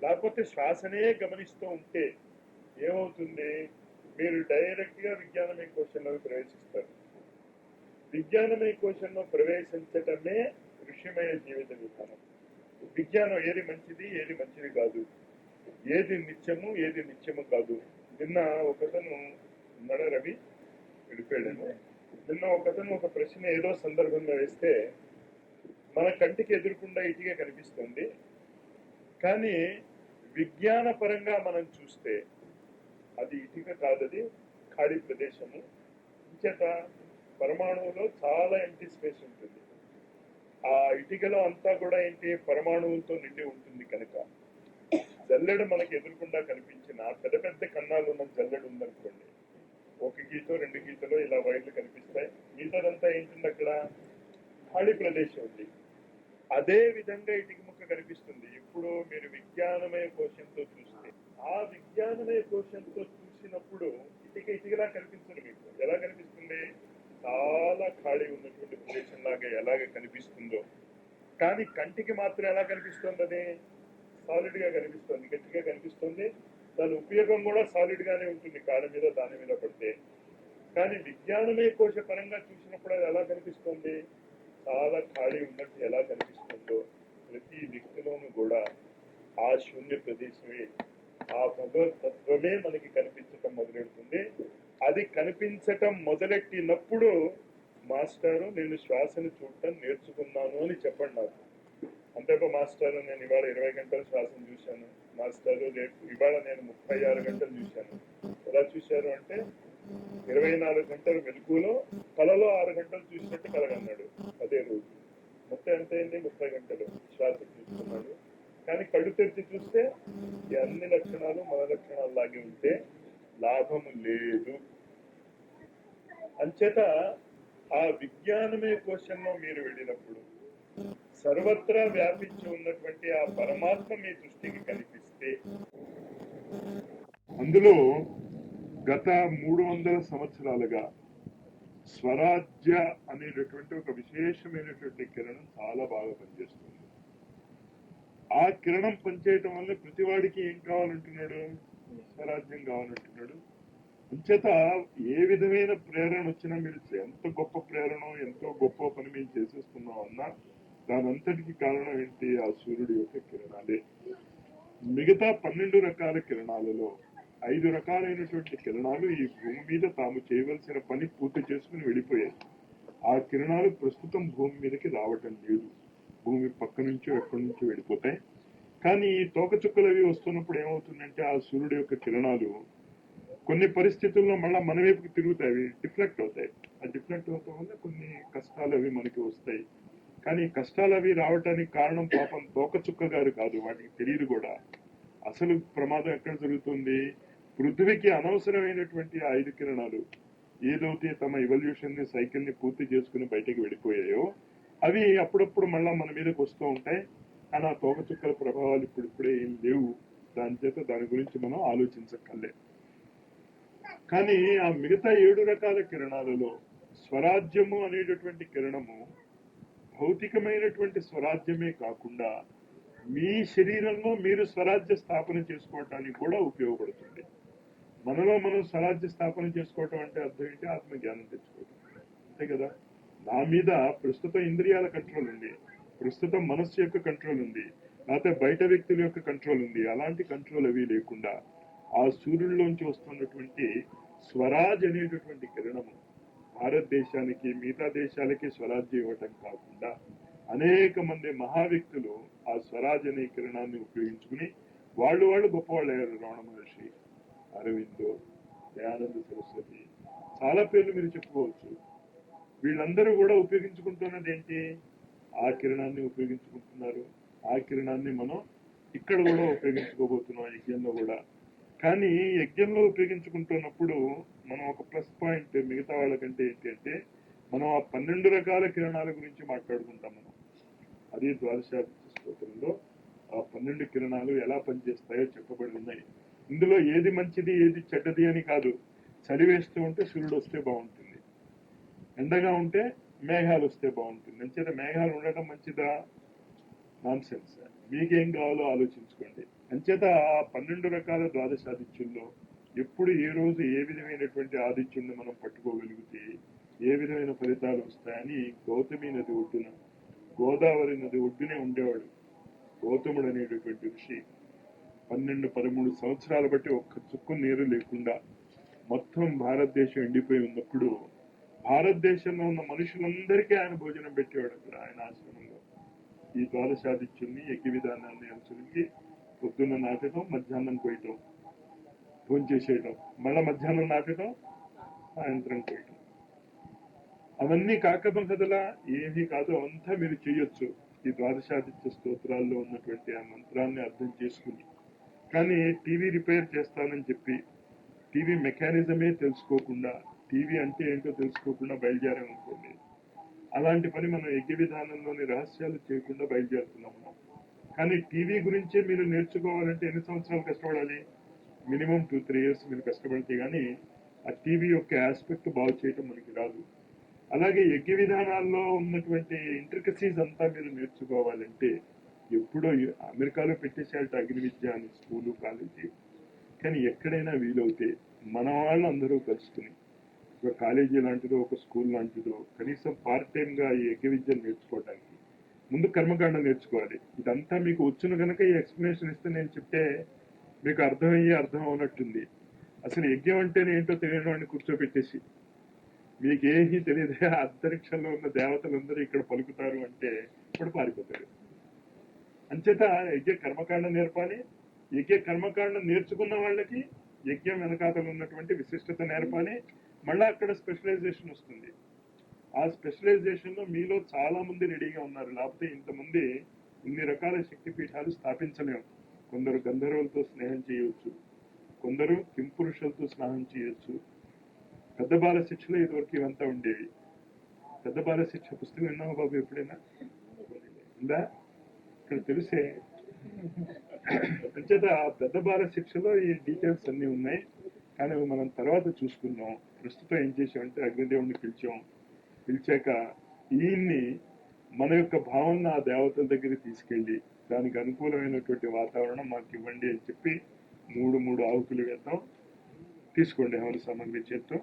లేకపోతే శ్వాసనే గమనిస్తూ ఉంటే ఏమవుతుంది? మీరు డైరెక్ట్ గా విజ్ఞానమయ కోశంలో ప్రవేశిస్తారు. విజ్ఞానమయ కోశంలో ప్రవేశించటమే ఋషిమయ జీవిత విధానం. విజ్ఞానం ఏది మంచిది, ఏది మంచిది కాదు, ఏది నిత్యము, ఏది నిత్యము కాదు. నిన్న ఒకతను ఉన్నాడు, రవి విడిపోయాడేమో. నిన్న ఒకతను ఒక ప్రశ్న ఏదో సందర్భంగా వేస్తే, మన కంటికి ఎదురుకుండా ఇటుక కనిపిస్తుంది, కానీ విజ్ఞాన పరంగా మనం చూస్తే అది ఇటుక కాదది ఖాళీ ప్రదేశము. ఇంచేత పరమాణువులో చాలా ఎంటీ స్పేస్ ఉంటుంది. ఆ ఇటుకలో అంతా కూడా ఏంటి, పరమాణువులతో నిండి ఉంటుంది. కనుక జల్లెడు మనకి ఎదురుకుండా కనిపించిన పెద్ద పెద్ద కన్నాలు ఉన్న జల్లెడు ఉందనుకోండి, ఒక గీతో రెండు గీతలో ఇలా వైర్లు కనిపిస్తాయి, మిగతాదంతా ఏంటుంది అక్కడ ఖాళీ ప్రదేశం ఉంది. అదే విధంగా ఇటుక ముక్క కనిపిస్తుంది. ఇప్పుడు మీరు విజ్ఞానమయ కోశంతో చూస్తే, ఆ విజ్ఞానమయ కోశంతో చూసినప్పుడు ఇటుక ఇటుకలా కనిపించదు మీకు. ఎలా కనిపిస్తుంది? చాలా ఖాళీ ఉన్నటువంటి ప్రదేశం లాగా ఎలాగ కనిపిస్తుందో, కానీ కంటికి మాత్రం ఎలా కనిపిస్తుంది? అది సాలిడ్ గా కనిపిస్తుంది, గట్టిగా కనిపిస్తుంది. దాని ఉపయోగం కూడా సాలిడ్ గానే ఉంటుంది, కాళ్ళ మీద దాని మీద పడితే. కానీ విజ్ఞానమయ కోశ పరంగా చూసినప్పుడు అది ఎలా కనిపిస్తుంది? చాలా ఖాళీ ఉన్నట్టు ఎలా కనిపిస్తుందో, ప్రతి వ్యక్తిలోనూ కూడా ఆ శూన్య ప్రదేశమే, ఆ భగవతత్వమే మనకి కనిపించటం మొదలెడుతుంది. అది కనిపించటం మొదలెట్టినప్పుడు మాస్టారు నేను శ్వాసను చూడటం నేర్చుకున్నాను అని చెప్పండి నాకు. అంటే మాస్టారు నేను ఇవాళ 20 గంటలు శ్వాసను చూశాను, మాస్టారు రేపు ఇవాళ నేను 36 గంటలు చూశాను. ఎలా చూశారు అంటే 24 గంటలు మెలకువలో, కలలో 6 గంటలు చూసినట్టు కలగన్నాడు అదే రోజు. మొత్తం ఎంత అయింది? 30 గంటలు శ్వాస చూసుకున్నాడు. కానీ కళ్ళు తెరిచి చూస్తే ఈ అన్ని లక్షణాలు మన లక్షణాలు లాగే ఉంటే లాభము లేదు. అంచేత ఆ విజ్ఞానమయ కోశంలో మీరు వెళ్ళినప్పుడు సర్వత్రా వ్యాపించి ఉన్నటువంటి ఆ పరమాత్మ మీ దృష్టికి కనిపిస్తే, అందులో గత 300 సంవత్సరాలుగా స్వరాజ్య అనేటటువంటి ఒక విశేషమైనటువంటి కిరణం చాలా బాగా పనిచేస్తుంది. ఆ కిరణం పనిచేయటం వల్ల ప్రతివాడికి ఏం కావాలంటున్నాడు? స్వరాజ్యం కావాలంటున్నాడు. అంచేత ఏ విధమైన ప్రేరణ వచ్చినా, మీరు ఎంత గొప్ప ప్రేరణ, ఎంతో గొప్ప పని మేము చేసేస్తున్నాం అన్నా, దాని అంతటికి కారణం ఏంటి? ఆ సూర్యుడి యొక్క కిరణాలే. మిగతా 12 రకాల కిరణాలలో 5 రకాలైనటువంటి కిరణాలు ఈ భూమి మీద తాము చేయవలసిన పని పూర్తి చేసుకుని వెళ్ళిపోయాయి. ఆ కిరణాలు ప్రస్తుతం భూమి మీదకి రావటం లేదు, భూమి పక్క నుంచో ఎక్కడి నుంచో వెళ్ళిపోతాయి. కానీ ఈ తోకచుక్కలు అవి వస్తున్నప్పుడు ఏమవుతుందంటే, ఆ సూర్యుడి యొక్క కిరణాలు కొన్ని పరిస్థితుల్లో మళ్ళీ మన వైపుకి తిరుగుతాయి, డిఫ్లెక్ట్ అవుతాయి. ఆ డిఫ్లెక్ట్ అవటం వల్ల కొన్ని కష్టాలు అవి మనకి వస్తాయి. కానీ కష్టాలు అవి రావటానికి కారణం పాపం తోకచుక్క గారు కాదు, వాటికి తెలియదు కూడా. అసలు ప్రమాదం ఎక్కడ జరుగుతుంది? పృథ్వీకి అనవసరమైనటువంటి 5 కిరణాలు ఏదైతే తమ ఎవల్యూషన్ ని, సైకిల్ ని పూర్తి చేసుకుని బయటకు వెళ్ళిపోయాయో, అవి అప్పుడప్పుడు మళ్ళా మన మీదకి వస్తూ ఉంటాయి. కానీ ఆ తోకచుక్కల ప్రభావాలు ఇప్పుడిప్పుడే ఏం లేవు. దాని చేత దాని గురించి మనం ఆలోచించక్కర్లే. కానీ ఆ మిగతా 7 రకాల కిరణాలలో స్వరాజ్యము అనేటటువంటి కిరణము భౌతికమైనటువంటి స్వరాజ్యమే కాకుండా మీ శరీరంలో మీరు స్వరాజ్య స్థాపన చేసుకోవటానికి కూడా ఉపయోగపడుతుంది. మనలో మనం స్వరాజ్య స్థాపన చేసుకోవటం అంటే అర్థం ఏంటి? ఆత్మజ్ఞానం తెచ్చుకోవటం, అంతే కదా. నా మీద ప్రస్తుతం ఇంద్రియాల కంట్రోల్ ఉంది, ప్రస్తుతం మనస్సు యొక్క కంట్రోల్ ఉంది, లేకపోతే బయట వ్యక్తుల యొక్క కంట్రోల్ ఉంది. అలాంటి కంట్రోల్ అవి లేకుండా ఆ సూర్యుల్లోంచి వస్తున్నటువంటి స్వరాజ్ అనేటటువంటి కిరణము భారతదేశానికి, మిగతా దేశాలకి స్వరాజ్యం ఇవ్వటం కాకుండా అనేక మంది మహావ్యక్తులు ఆ స్వరాజ్ అనే కిరణాన్ని ఉపయోగించుకుని వాళ్ళు గొప్పవాళ్ళు అయ్యారు. రమణ మహర్షి, అరవిందో, దయానంద సరస్వతి, చాలా పేర్లు మీరు చెప్పుకోవచ్చు. వీళ్ళందరూ కూడా ఉపయోగించుకుంటున్నది ఏంటి? ఆ కిరణాన్ని ఉపయోగించుకుంటున్నారు. ఆ కిరణాన్ని మనం ఇక్కడ కూడా ఉపయోగించుకోబోతున్నాం యజ్ఞంలో కూడా. కానీ యజ్ఞంలో ఉపయోగించుకుంటున్నప్పుడు మనం ఒక ప్లస్ పాయింట్ మిగతా వాళ్ళకంటే ఏంటి అంటే, మనం ఆ 12 రకాల కిరణాల గురించి మాట్లాడుకుంటాం మనం. అది ద్వాదశాదిత్య స్తోత్రంలో ఆ 12 కిరణాలు ఎలా పనిచేస్తాయో చెప్పబడి ఉన్నాయి. ఇందులో ఏది మంచిది ఏది చెడ్డది అని కాదు. చలి వేస్తూ ఉంటే సూర్యుడు వస్తే బాగుంటుంది, ఎండగా ఉంటే మేఘాలు వస్తే బాగుంటుంది. అంచేత మేఘాలు ఉండటం మంచిదా? Non sense. మీకేం కావాలో ఆలోచించుకోండి. అంచేత ఆ 12 రకాల ద్వాదశాదిత్యుల్లో ఎప్పుడు ఏ రోజు ఏ విధమైనటువంటి ఆదిత్యుడిని మనం పట్టుకోగలిగితే ఏ విధమైన ఫలితాలు వస్తాయని గౌతమి నది ఒడ్డున, గోదావరి నది ఒడ్డునే ఉండేవాడు గౌతముడు అనేటటువంటి ఋషి. 12-13 సంవత్సరాలు బట్టి ఒక్క చుక్కు నీరు లేకుండా మొత్తం భారతదేశం ఎండిపోయి ఉన్నప్పుడు భారతదేశంలో ఉన్న మనుషులందరికీ ఆయన భోజనం పెట్టేవాడు అక్కడ ఆయన ఆశ్రమంలో. ఈ ద్వాదశాదిత్యుల్ని యజ్ఞ విధానాన్ని అనుసరించి పొద్దున్న నాటడం, మధ్యాహ్నం కొయ్యటం, భోంచేసేయటం, మళ్ళా మధ్యాహ్నం నాటడం, సాయంత్రం కొయ్యటం. అవన్నీ కాకబంకదలా ఏమీ కాదు, అంతా మీరు చేయొచ్చు ఈ ద్వాదశాదిత్య స్తోత్రాల్లో ఉన్నటువంటి ఆ మంత్రాన్ని అర్థం చేసుకుని. కానీ టీవీ రిపేర్ చేస్తానని చెప్పి టీవీ మెకానిజమే తెలుసుకోకుండా, టీవీ అంటే ఏంటో తెలుసుకోకుండా బయలుదేరామనుకోండి, అలాంటి పని మనం యజ్ఞ విధానంలోని రహస్యాలు చేయకుండా బయలుదేరుతున్నాం మనం. కానీ టీవీ గురించే మీరు నేర్చుకోవాలంటే ఎన్ని సంవత్సరాలు కష్టపడాలి? మినిమం 2-3 years మీరు కష్టపడితే కానీ ఆ టీవీ యొక్క ఆస్పెక్ట్ బాగు చేయటం మనకి రాదు. అలాగే యజ్ఞ విధానాల్లో ఉన్నటువంటి ఇంట్రికసీస్ అంతా మీరు నేర్చుకోవాలంటే ఎప్పుడో అమెరికాలో పెట్టేసేట అగ్ని విద్య అని స్కూలు, కాలేజీ. కానీ ఎక్కడైనా వీలవుతే మన వాళ్ళు అందరూ కలుసుకుని ఒక కాలేజీ లాంటిదో ఒక స్కూల్ లాంటిదో కనీసం పార్ట్ టైంగా ఈ యజ్ఞ విద్యను నేర్చుకోవడానికి ముందు కర్మకాండ నేర్చుకోవాలి. ఇదంతా మీకు వచ్చును కనుక ఈ ఎక్స్ప్లెనేషన్ ఇస్తే నేను చెప్తే మీకు అర్థం అవునట్టుంది. అసలు యజ్ఞం అంటేనే ఏంటో తెలియని వాడిని కూర్చోబెట్టేసి మీకేమీ తెలియదే అంతరిక్షంలో ఉన్న దేవతలందరూ ఇక్కడ పలుకుతారు అంటే ఇప్పుడు పారిపోతారు. అంచేత యజ్ఞ కర్మకాండ నేర్పాలి. యజ్ఞ కర్మకాండ నేర్చుకున్న వాళ్ళకి యజ్ఞం వెనకాతలు ఉన్నటువంటి విశిష్టత నేర్పాలి. మళ్ళా అక్కడ స్పెషలైజేషన్ వస్తుంది. ఆ స్పెషలైజేషన్ లో మీలో చాలా మంది రెడీగా ఉన్నారు, లేకపోతే ఇంతమంది ఇన్ని రకాల శక్తిపీఠాలు స్థాపించలేము. కొందరు గంధర్వులతో స్నేహం చేయవచ్చు, కొందరు కింపురుషులతో స్నేహం చేయొచ్చు. పెద్ద బాల శిక్షలో ఇదివరకు ఇవంతా ఉండేవి. పెద్ద బాల శిక్ష పుస్తకం విన్నావా బాబు ఎప్పుడైనా? ఉందా? ఇక్కడ తెలిసే. అంచేత పెద్ద బాల శిక్షలో ఈ డీటెయిల్స్ అన్ని ఉన్నాయి. కానీ మనం తర్వాత చూసుకుందాం. ప్రస్తుతం ఏం చేసామంటే అగ్నిదేవుడిని పిలిచాక ఈయన్ని మన యొక్క భావన ఆ దేవతల దగ్గరికి తీసుకెళ్లి దానికి అనుకూలమైనటువంటి వాతావరణం మాకు ఇవ్వండి అని చెప్పి 3 ఆహుతులు వేద్దాం. తీసుకోండి హవన సామాగ్రి చేత్తో.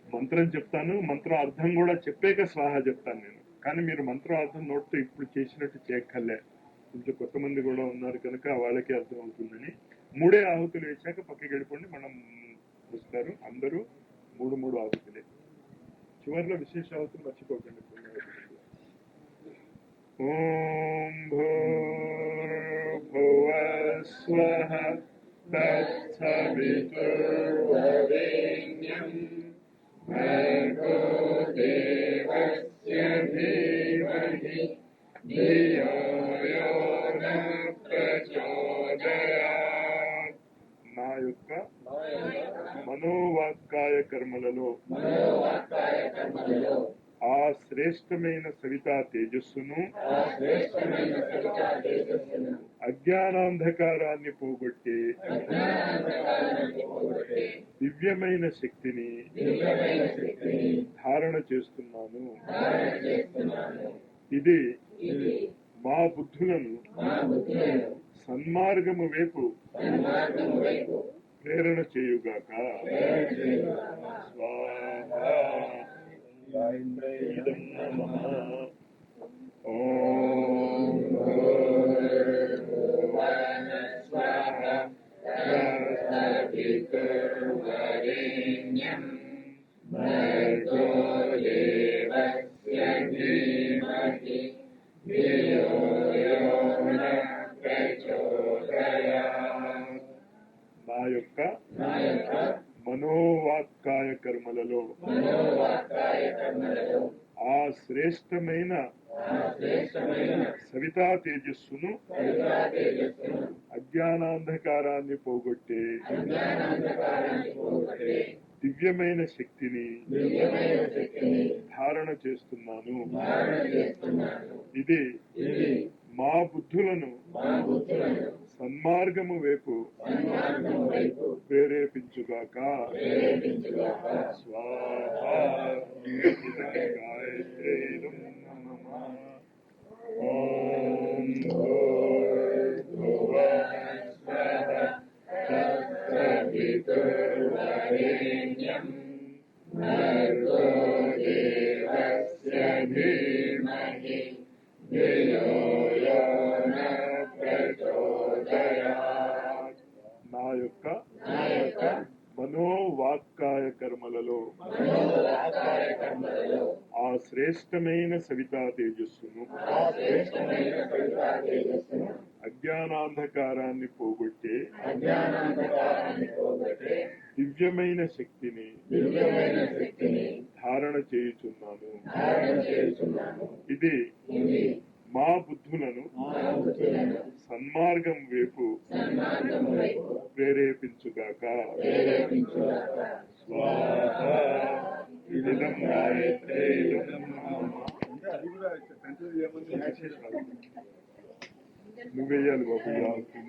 మంత్రం చెప్తాను, మంత్రం అర్థం కూడా చెప్పాక స్వాహా చెప్తాను నేను. కానీ మీరు మంత్రం అర్థం నోట్తో ఇప్పుడు చేసినట్టు చేయక్కర్లే. కొంచెం కొత్త మంది కూడా ఉన్నారు కనుక వాళ్ళకి అర్థం అవుతుందని 3 ఆహుతులు వేసాక పక్కకి వెళ్ళిపోండి. మనం వస్తారు అందరూ 3 ఆహుతులే. చివరిలో విశేష ఆహుతులు మర్చిపోకండి. ఓం భూర్భువః స్వః తత్సవితుర్వరేణ్యం భర్గో దేవస్య ధీమహి ధియో యో నః ప్రచోదయాత్. నా యొక్క మనోవాక్కాయ కర్మలలో ఆ శ్రేష్టమైన సవితా తేజస్సును, అజ్ఞానాంధకారాన్ని పోగొట్టే దివ్యమైన శక్తిని ధారణ చేస్తున్నాను. ఇది మా బుద్ధులను సన్మార్గము వైపు ప్రేరణ చేయుగాక. స్వాహా. ఇదం నమః. ఓం భూర్భువః స్వః తత్సవితుర్వరేణ్యం భర్గో దేవస్య ధీమహి ధియో యో నః ప్రచోదయాత్. నా యొక్క మనోవాక్కాయ కర్మలలో ఆ శ్రేష్టమైన సవితా తేజస్సును అజ్ఞానాంధకారాన్ని పోగొట్టే దివ్యమైన శక్తిని ధారణ చేస్తున్నాను. ఇది మా బుద్ధులను సన్మార్గము వైపు ప్రేరేపించుగాక. స్వాహా. గాయత్రీం నమః. ఓం భూర్భువః స్వః తత్సవితుర్వరేణ్యం భర్గో దేవస్య ధీమహి ధియో యో నః ప్రచోదయాత్. నా యొక్క మనోవాక్కాయ కర్మలలో ఆ శ్రేష్టమైన సవితా తేజస్సును అజ్ఞానాంధకారాన్ని పోగొట్టే దివ్యమైన శక్తిని ధారణ చేయుచున్నాను. ఇది మా బుద్ధులను సన్మార్గం వైపు ప్రేరేపించుగాక. స్వాహా. ఇదం గాయత్రీం నమః. నువ్వేయాలి బాబు,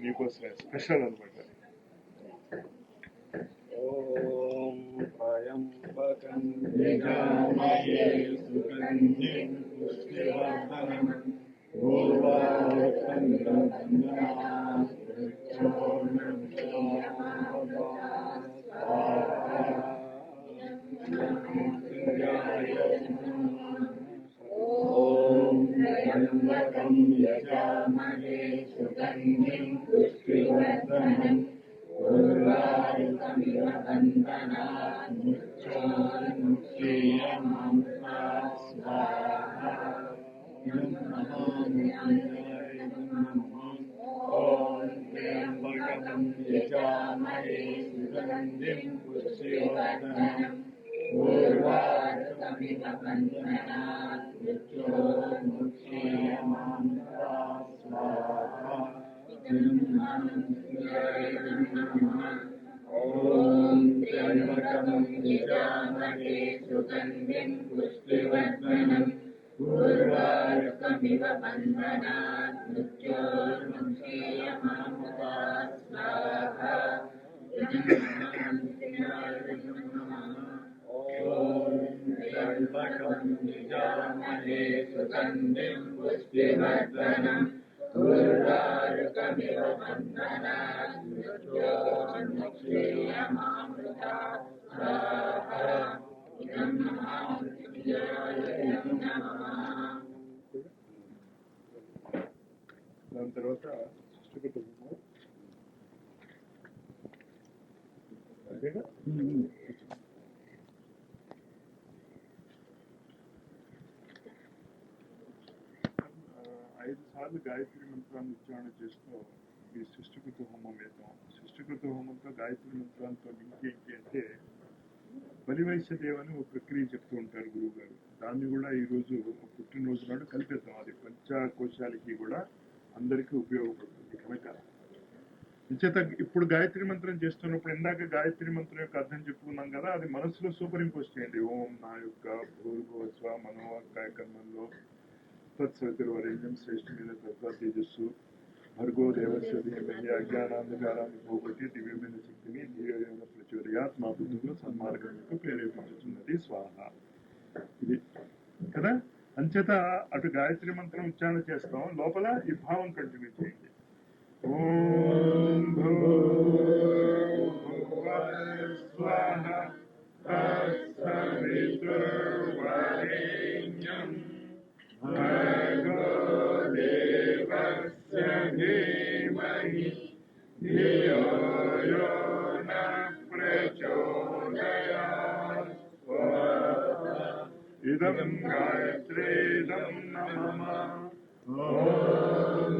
నీకోసమే స్పెషల్ అనమాట. ఓం త్రయంబకం యజామహే సుగంధిం పుష్టివర్ధనం పూర్వార్కం ఓం త్రయంబకం యజామహే సుగంధిం పుష్టివర్ధనం పూర్వార్కమివ బంధనాత్ మృత్యోర్ముక్షీయమామృతా స్వాహా. ఓం త్రయంబకం యజామహే సుగంధిం పుష్టివర్ధనం పూర్వార్కమివ బంధనాత్ మృత్యోర్ముక్షీయమామృతా స్వాహా. ఓం త్రయంబకం యజామహే సుగంధిం పుష్టివర్ధనం పూర్వార్కమివ బంధనాత్ మృత్యోర్ముక్షీయమామృతా స్వాహా. ఓం త్రయంబకం యజామహే సుగంధిం పుష్టివర్ధనం పూర్వార్కమివ బంధనాత్ మృత్యోర్ముక్షీయమామృతా స్వాహా. దాని తర్వాత సృష్టికృతము అదేగా. 5 సార్లు గాయత్రి మంత్రాన్ని ఉచ్చారణ చేస్తూ ఈ సృష్టికృత హోమం వేద్దాం. సృష్టికృత హోమంతో గాయత్రి మంత్రాలతో లింక్ ఏంటి అంటే బలివైశ్య దేవని ఒక ప్రక్రియ చెప్తూ ఉంటారు గురువు గారు. దాన్ని కూడా ఈరోజు పుట్టినరోజు నాడు కలిపేద్దాం. అది పంచకోశాలకి కూడా అందరికీ ఉపయోగపడుతుంది కనుక నిశ్చిత. ఇప్పుడు గాయత్రి మంత్రం చేస్తున్నప్పుడు ఇందాక గాయత్రి మంత్రం యొక్క అర్థం చెప్పుకున్నాం కదా, అది మనసులో సూపర్ ఇంపోజ్ చేయండి. ఓం నా యొక్క భూర్భువస్వ మనోవాక్కాయ కర్మంలో తత్సవితుర్వరేణ్యం శ్రేష్ఠమైన తత్వ తేజస్సు భర్గో దేవస్య ధీమహి అజ్ఞానాంధకారాన్ని పోగొట్టి దివ్యమైన శక్తిని ధీరమైన ప్రచోదయాత్ మా బుద్ధులు సన్మార్గంకు ప్రేరేపించుతున్నది. స్వాహ. ఇది కదా. అంచేత అటు గాయత్రి మంత్రం ఉచ్చారణ చేస్తాం, లోపల ఈ భావం కంటిన్యూ చేయండి. ఓం భూర్భువస్వః తత్సవితుర్వరేణ్యం భర్గో దేవస్య ధీమహి ధియో యో నః ప్రచోదయాత్. ఇదం గాయత్రీం నమః. ఓం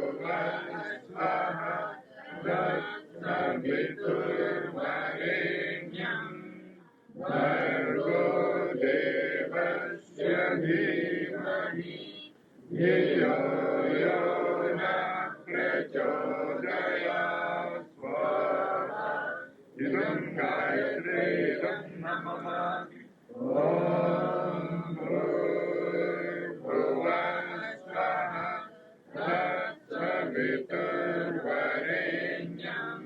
భూర్భువస్వః తత్సవితుర్వరేణ్యం భర్గో దేవస్య धीमहि धियो यो न प्रचोदयात् स्वाहा इदं गायत्रीरं नमः ॐ भूर्भुवः स्वः तत्सवितुर्वरेण्यं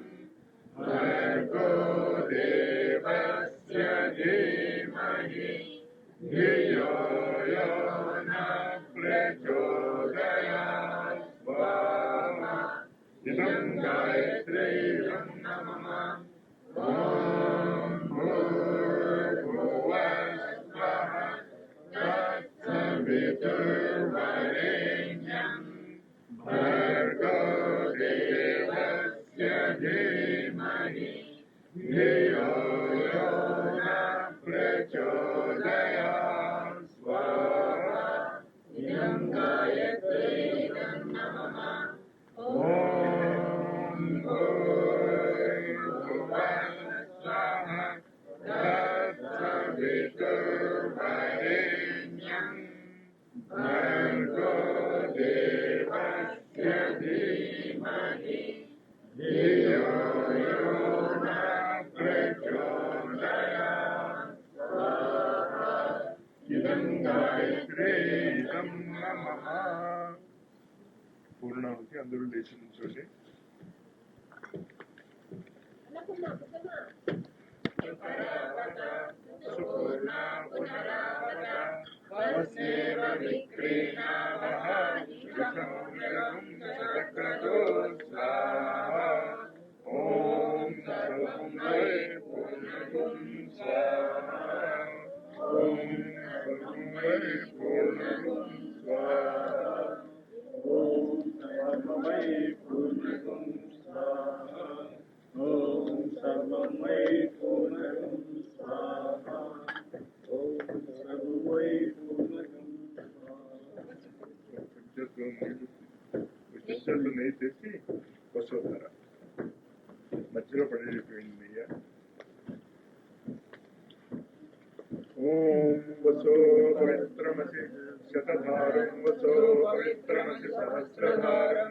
भर्गो देवस्य धीमहि धियो यो न प्रचोदयात् स्वाहा इदं गायत्रीरं नमः ॐ भूर्भुवः स्वः तत्सवितुर्वरेण्यं भर्गो देवस्य धीमहि धियो यो न प्रचोदयात् स्वाहा इदं गायत्रीरं नमः ॐ भूर्भुवः स्वः तत्सवितुर्वरेण्यं भर्गो देवस्य धीमहि धियो यो न प्रचोदयात् स्वाहा इदं गायत्रीरं नमः పూర్ణాహుతి అందరూ లేచి నుంచోండి. सुपूर्णा पुनरावता वस्नेव विक्रीणावः विषमृगं शतक्रतो स्वाहा ॐ सर्वं वै पूर्णगुं स्वाहा ॐ सर्वं वै पूर्णगुं स्वाहा ॐ सर्वं वै पूर्णगुं स्वाहा ॐ सर्वं वै पूर्णगुं स्वाहा ॐ सर्वं वै पूर्णगुं చెట్లు నెయ్యి తెచ్చి వసోధర మధ్యలో పడేటువంటి నెయ్య. ఓం వసో పవిత్రమసి శతధారం వసో పవిత్రమసి సహస్రధారం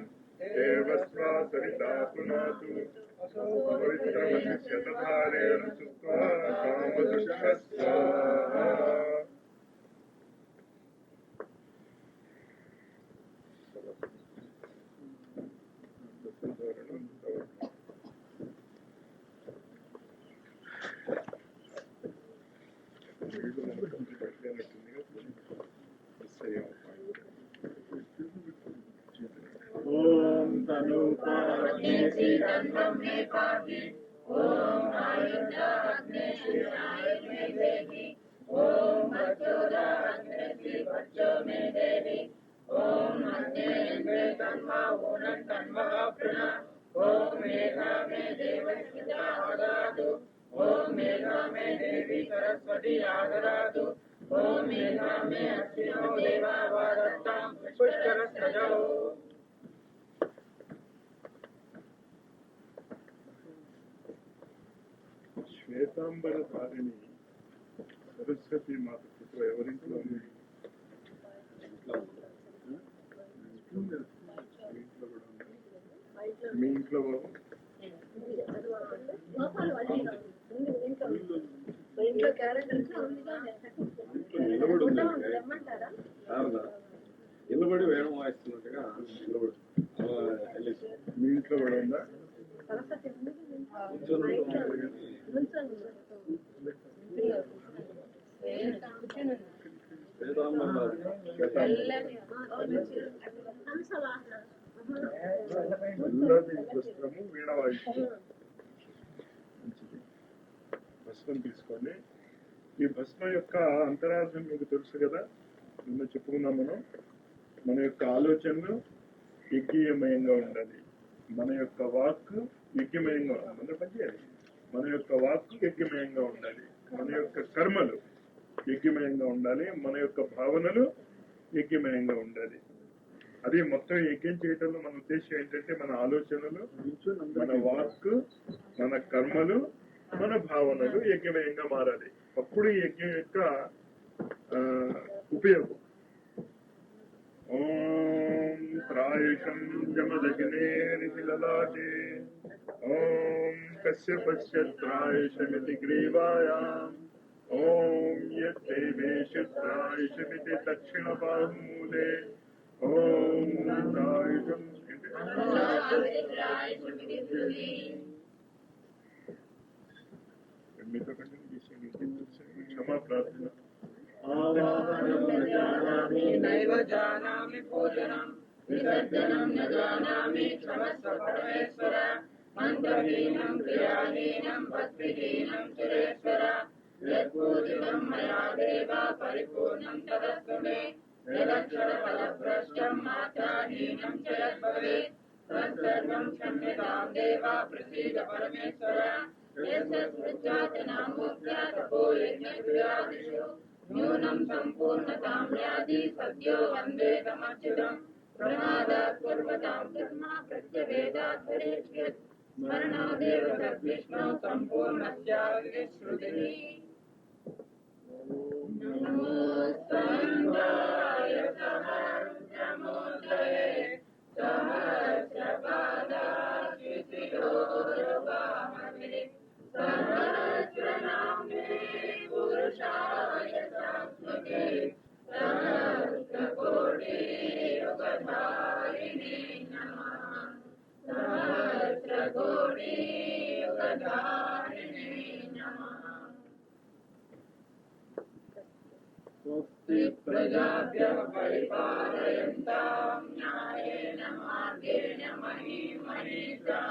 దేవస్వా సరితా పునాతు పవిత్రమసి శతధారేణ సుత్వా కామదుష్కస్వాహా. ॐ तनुपाग्नेसि तन्वं मे पाहि ॐ आयुर्दाग्नेसि आयुर्मे देहि ॐ भक्त्योदाग्नेसि भक्त्यो मे देहि ॐ अग्नेन्द्रे तन्वा ऊनं तन्वः प्रण ॐ मेधा मे देवस्मिता आदरातु ॐ मेधा मे देवी सरस्वती आदरातु ॐ मेधा मे अस्मिनो देवा वादत्तां पुष्करस्रजौ శ్వేతాంబర ధారిణి సరస్వతి మాత పుత్ర ఎవరింట్లో ఉంది? మీ ఇంట్లో బాబు నిలబడి వేణం వాయిస్తున్నట్టుగా నిలబడి మీ ఇంట్లో కూడా ఉందా? నల్లటి వస్త్రము వీణ వాయిస్తుంది. భస్మం తీసుకోండి. ఈ భస్మం యొక్క అంతరార్థం మీకు తెలుసు కదా, నిన్న చెప్పుకున్నాం మనం. మన యొక్క ఆలోచనలు యజ్ఞమయంగా ఉండాలి, మన యొక్క వాక్కు యజ్ఞమయంగా ఉండాలి. మన పనిచేయాలి, మన యొక్క వాక్కు యజ్ఞమయంగా ఉండాలి, మన యొక్క కర్మలు యజ్ఞమయంగా ఉండాలి, మన యొక్క భావనలు యజ్ఞమయంగా ఉండాలి. అది మొత్తం యజ్ఞం చేయటంలో మన ఉద్దేశం ఏంటంటే మన ఆలోచనలు, మన వాక్కు, మన కర్మలు, మన భావనలు యజ్ఞమయంగా మారాలి. అప్పుడు యజ్ఞం యొక్క ఉపయోగం. ॐ त्रायशं जमदग्नेर्निललाटे ॐ कश्यपस्य त्रायशमिति ग्रीवायाम् ॐ यद्देवेशत्रायशमिति दक्षिणबाहुमूले ॐ त्रायशं మీతో కంటిన్యూ చేసేయండి. క్షమా ప్రార్థన. नैव जानामि पूजनं विसर्जनं न जानामि क्षमस्व परमेश्वर मन्त्रहीनं क्रियाहीनं भक्तिहीनं सुरेश्वर यत्पूजितं मया देव परिपूर्णं तदस्तु मे यदक्षरफलभ्रष्टं मात्राहीनं च यद्भवेत् तत्सर्वं क्षम्यतां देव प्रसीद परमेश्वर यस्यात्मजातनामोक्त्या यज्ञक्रियादिषु न्यूनं सम्पूर्णतां व्याधि सद्यो वन्दे तमच्युतम् प्रमादात् पूर्वतां कर्मा प्रत्यवेदात् परेष्यत् स्मरणादेव तद्विष्णो सम्पूर्णस्याविश्रुतिः नमो स्कन्दाय सहस्रमूर्तये सहस्रपादाच्युतियोरुवामहे सहस्रनाम्ने पुरुषाय संस्कृते सहस्रकोटियुगधारिणे नमः सहस्रकोटियुगधारिणे नमः स्वस्ति प्रजाभ्यः परिपालयन्तां न्यायेन मार्गेण महीं मनीषा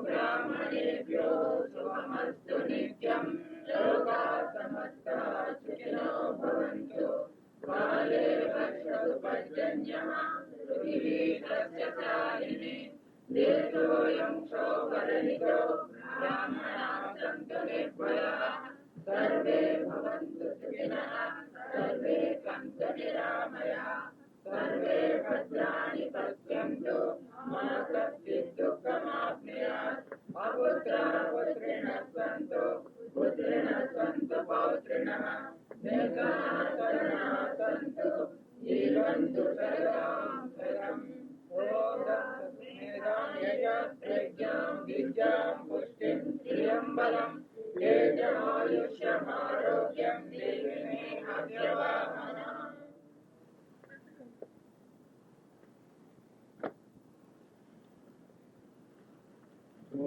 ब्राह्मणेभ्यो शुभमस्तु नित्यं लोकाः समस्ताः सुखिनो भवन्तु काले वर्षतु पर्जन्यः पृथिवी सस्यशालिनी देशोऽयं क्षोभरहितो ब्राह्मणाः सन्तु निर्भयाः सर्वे भवन्तु सुखिनः सर्वे सन्तु निरामयाः सर्वे भद्राणि पश्यन्तु मा कश्चित् दुःखमाप्नुयात् अपुत्राः पुत्रिणः सन्तु पुत्रिणः सन्तु पौत्रिणः मेघाः शरणाः सन्तु जीवन्तु शरदां शरम् मेधां यशः प्रज्ञां विद्यां पुष्टिं श्रियं बलम् तेजमायुष्यमारोग्यं देहि मे अव्यवाहनः ॐ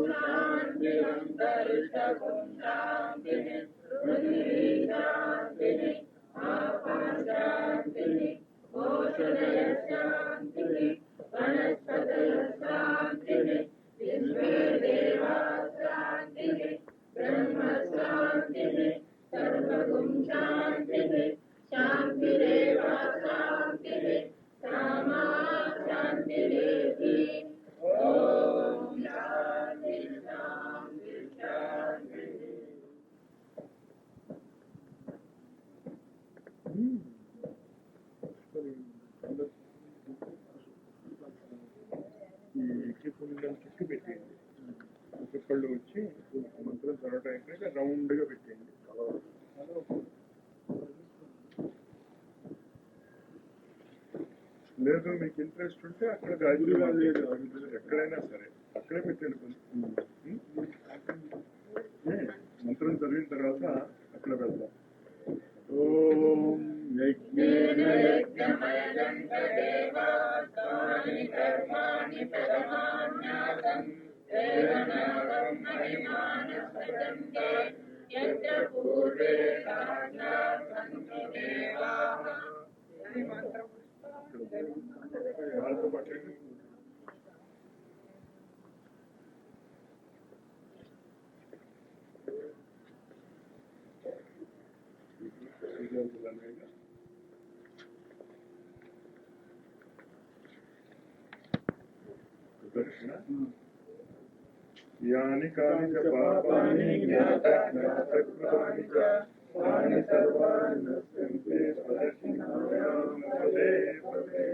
शान्तिरन्तरिक्षगुंशान्तिः पृथिवी शान्तिः आकाशशान्तिः ओषधयशान्तिः वनस्पतयशान्तिः विश्वे देवाः शान्तिः ब्रह्म शान्तिः सर्वगुं शान्तिः शान्तिरेव शान्तिः सामा शान्तिरेति ॐ शान्ति शान्ति शान्तिः చుట్టూ పెట్టేయండి. ఒక్కొక్కళ్ళు వచ్చి మంత్రం చదవటానికి రౌండ్గా పెట్టేయండి. లేదు మీకు ఇంట్రెస్ట్ ఉంటే అక్కడ గాజులు ఎక్కడైనా సరే అక్కడే పెట్టండి. మంత్రం చదివిన తర్వాత అక్కడ వెళ్దాం. ఓం యజ్ఞేన యజ్ఞమయజంతదేవాస్తాని కర్మాణి పరమాన్యాసం దేవనాగం మహిమానస్పదంతే యత్ర పూర్వే సాక్షాత్ సంతు దేవాః. ఈ మంత్రం వాళ్ళతో పట్టండి. దక్షిణ యాని కాని చ పాపాని జ్ఞాతకృతాని చ తాని సర్వాణి నశ్యంతే ప్రదక్షిణాయాం పదే పదే.